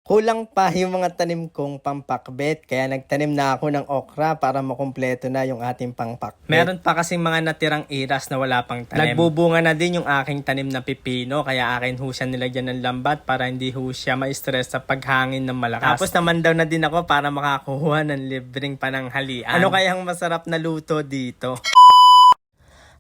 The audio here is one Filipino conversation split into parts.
Kulang pa yung mga tanim kong pampakbet, kaya nagtanim na ako ng okra para makumpleto na yung ating pangpakbet. Meron pa kasing mga natirang iras na wala pang tanim. Nagbubunga na din yung aking tanim na pipino, kaya akin ho siya nilagyan ng lambat para hindi ho siya ma-stress sa paghangin ng malakas. Tapos naman daw na din ako para makakuha ng libreng pananghalian. Ano kayang masarap na luto dito?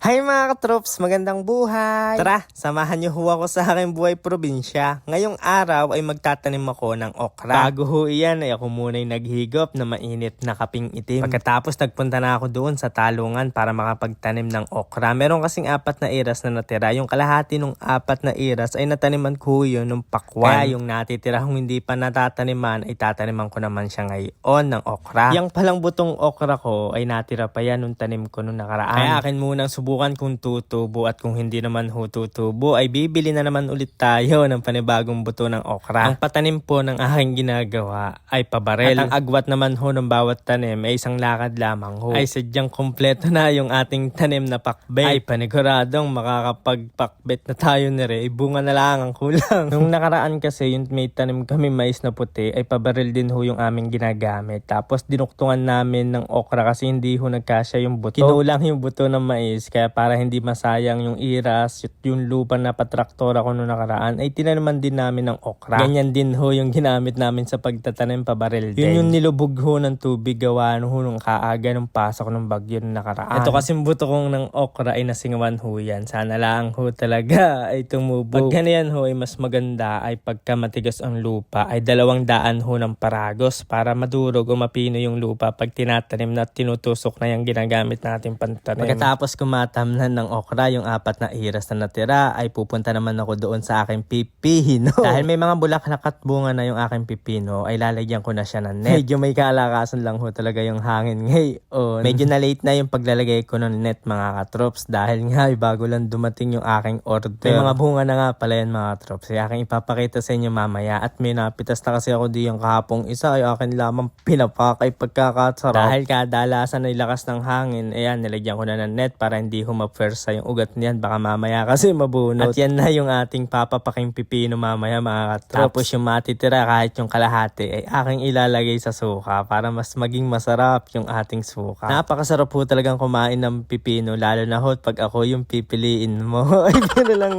Hi mga katrops, magandang buhay! Tara, samahan niyo ho ako sa aking buhay probinsya. Ngayong araw ay magtatanim ako ng okra. Bago ho iyan ay ako muna ay naghigop na mainit na kaping itim. Pagkatapos nagpunta na ako doon sa talungan para makapagtanim ng okra. Meron kasing 4 na iras na natira. Yung kalahati ng 4 na iras ay nataniman ko yun ng pakwan. Kaya yung natitira kung hindi pa natataniman ay tataniman ko naman siya ngayon ng okra. Yang palang butong okra ko ay natira pa yan nung tanim ko nung nakaraan. Kaya akin munang subukan kung tutubo, at kung hindi naman ho tutubo ay bibili na naman ulit tayo ng panibagong buto ng okra. Ang patanim po ng aking ginagawa ay pabarel. At ang agwat naman ho ng bawat tanim ay isang lakad lamang ho. Ay sadyang kompleto na yung ating tanim na pakbet. Ay paniguradong makakapagpakbet na tayo na rin. Bunga na lang ang kulang. Nung nakaraan kasi yung may tanim kami mais na puti ay pabarel din ho yung aming ginagamit. Tapos dinuktungan namin ng okra kasi hindi ho nagkasya yung buto. Kinulang yung buto ng mais, kaya para hindi masayang yung iras, yung lupa na patraktora ko noong nakaraan, ay tinaniman din namin ng okra. Ganyan din ho yung ginamit namin sa pagtatanim pabaril din. Yun yung nilubog ho ng tubig gawa ho nung kaaga ng pasok ng bagyo noong nakaraan. Ito kasing buto kong ng okra ay nasingawan ho yan. Sana lang ho talaga ay tumubo. Pag ganyan ho ay mas maganda ay pagka matigas ang lupa ay 200 ho ng paragos para madurog o mapino yung lupa pag tinatanim na tinutusok na yung ginagamit natin pantanim. Pagkatapos kumatamnan ng okra yung 4 na iras na natira ay pupunta naman ako doon sa aking pipino. Dahil may mga bulaklak at bunga na yung aking pipino ay lalagyan ko na siya ng net. Medyo may kalakasan lang ho talaga yung hangin ngayon. Medyo na late na yung paglalagay ko ng net mga katrops dahil nga bago lang dumating yung aking order. May mga bunga na nga pala yan mga katrops. Ay aking ipapakita sa inyo mamaya, at may napitas na kasi ako di yung kahapong isa ay akin lamang pinapakay pagkakasarap. Dahil kadalasan ay lakas ng hangin, ayan nilagyan ko na ng net para hindi humapwersa yung ugat niyan, baka mamaya kasi mabunot. At yan na yung ating papapaking pipino mamaya mga katrops. Tapos yung matitira kahit yung kalahati ay aking ilalagay sa suka para mas maging masarap yung ating suka. Napakasarap po talagang kumain ng pipino, lalo na hot pag ako yung pipiliin mo. Ay gano'n lang.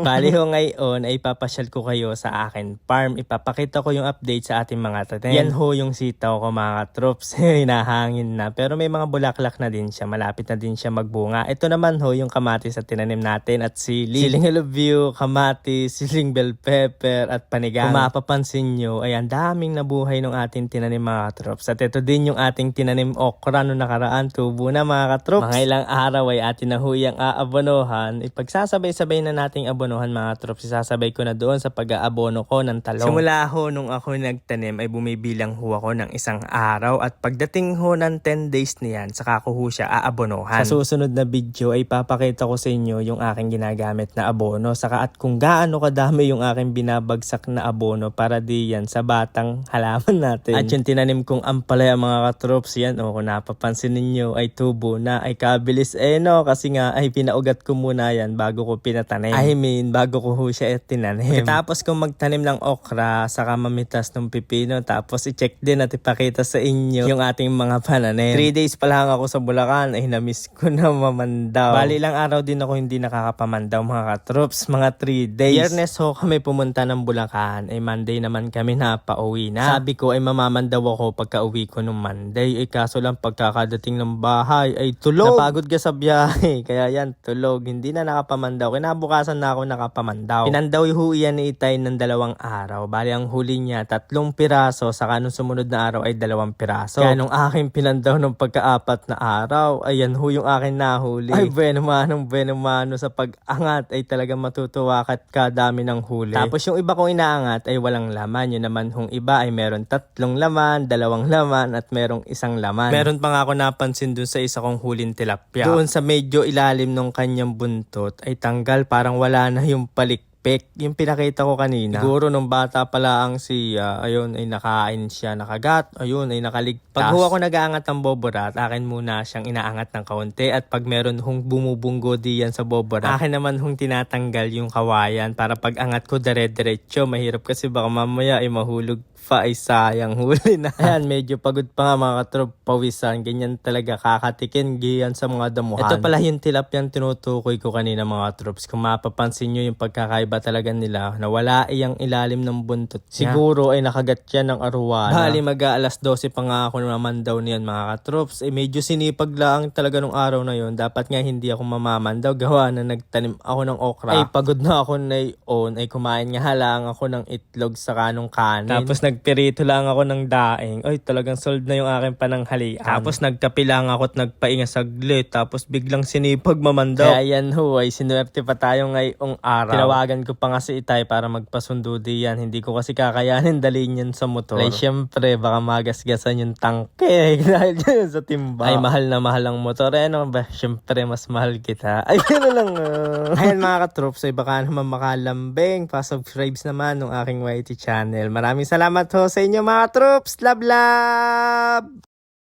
Bali ho ngayon ay papasyal ko kayo sa akin farm. Ipapakita ko yung update sa ating mga tanim. Yan ho yung sitaw ko mga katrops. Hinahangin na pero may mga bulaklak na din siya. Malapit na din siya magbunga. Ito naman ho yung kamatis at tinanim natin at sili. Siling helobview, kamatis, siling bell pepper at panigang. Kung mapapansin nyo ay ang daming nabuhay ng ating tinanim mga katrops. At ito din yung ating tinanim okra no nakaraan. Tubo na mga katrops. Mga ilang araw ay atin na ho yung aabonohan. Ipagsasabay-sabay na nating abonohan mga katrops. Isasabay ko na doon sa pag-aabono ko ng talong. Simula ho nung ako nagtanim ay bumibilang ho ako ng 1 araw, at pagdating ho ng 10 days niyan saka ko ho siya aabonohan. Sa susunod na video ay papakita ko sa inyo yung aking ginagamit na abono saka at kung gaano kadami yung aking binabagsak na abono para di yan sa batang halaman natin. At yung tinanim kong ampalaya mga katrops yan, kung napapansin ninyo ay tubo na, ay kabilis no kasi nga ay pinaugat ko muna yan bago ko pinatanim. I mean bago ko ho siya tinanim. Tapos kung magtanim ng okra saka mamitas ng pipino, tapos i-check din at ipakita sa inyo yung ating mga pananim. 3 days pa lang ako sa Bulacan ay na-miss ko na mamandaw. Bali lang araw din ako hindi nakakapamandaw mga katrops, mga 3 days. Biyernes ho kami pumunta ng Bulacan, ay Monday naman kami na pauwi na. Sabi ko ay mamamandaw ako pagka uwi ko nung Monday, ay kaso lang pagkakadating ng bahay ay tulog. Napagod ka sa biyahe, kaya yan tulog, hindi na nakapamandaw. Kinabukasan na ako nakapamandaw. Pinandaw ho yan ni Itay ng 2 araw. Bali ang huli niya 3 piraso, saka nung sumunod na araw ay 2 piraso. Kaya nung aking pinandaw ng pagka-4 na araw, ayan ho yung akin nahuli. Ay bueno mano sa pag-angat ay talagang matutuwa kat kadami ng huli. Tapos yung iba kong inaangat ay walang laman. Yun naman hong iba ay meron 3 laman, 2 laman at merong 1 laman. Meron pa nga ako napansin dun sa isa kong huling tilapia. Doon sa medyo ilalim ng kanyang buntot ay tanggal, parang wala na yung palik pek, yung pinakita ko kanina. Siguro nung bata pala ang siya, ayun ay nakain siya, nakagat, ayun ay nakaligtas. Pag huwa ko nag-aangat ng boborat, akin muna siyang inaangat ng kaunti at pag meron hong bumubunggo diyan sa boborat, akin naman hong tinatanggal yung kawayan para pag angat ko dire-diretso. Mahirap kasi baka mamaya ay mahulog pa ay sayang huli na. Ayan, medyo pagod pa nga mga katrop, pawisan. Ganyan talaga kakatikin giyan sa mga damuhan. Ito pala yung tilapiyang tinutukoy ko kanina mga troops. Kung mapapansin nyo yung pagkakaiba talaga nila, na wala iyang ilalim ng buntot niya. Siguro ay nakagat yan ng arwana. Bali mag-aalas 12 pa nga ako naman daw niyan mga katroops. Medyo sinipag lang talaga nung araw na yon. Dapat nga hindi ako mamamandaw gawa na nagtanim ako ng okra. Ay pagod na ako na yun. Ay kumain nga lang ako ng itlog sa kanong kanin. Tapos nagpirito lang ako ng daing. Ay, talagang sold na yung aking pananghalian. Tapos nagkape lang ako at nagpainga saglit. Tapos biglang sinipag mamandaw. Kaya yan ho, ay sinuwerte pa tayo ngayong araw. Tinawagan ko pa nga si Itay para magpasundo diyan. Hindi ko kasi kakayanin dalhin yan sa motor. Ay, syempre, baka magasgasan yung tangke. Dahil dyan sa timba. Ay, mahal na mahal ang motor. Ano ba? Syempre, mas mahal kita. Ay, gano'n lang. Ayan mga katroops, ay baka naman makalambing. Pa-subscribe naman ng aking YT channel. Maraming salamat ho sa inyo mga troops. Love, love!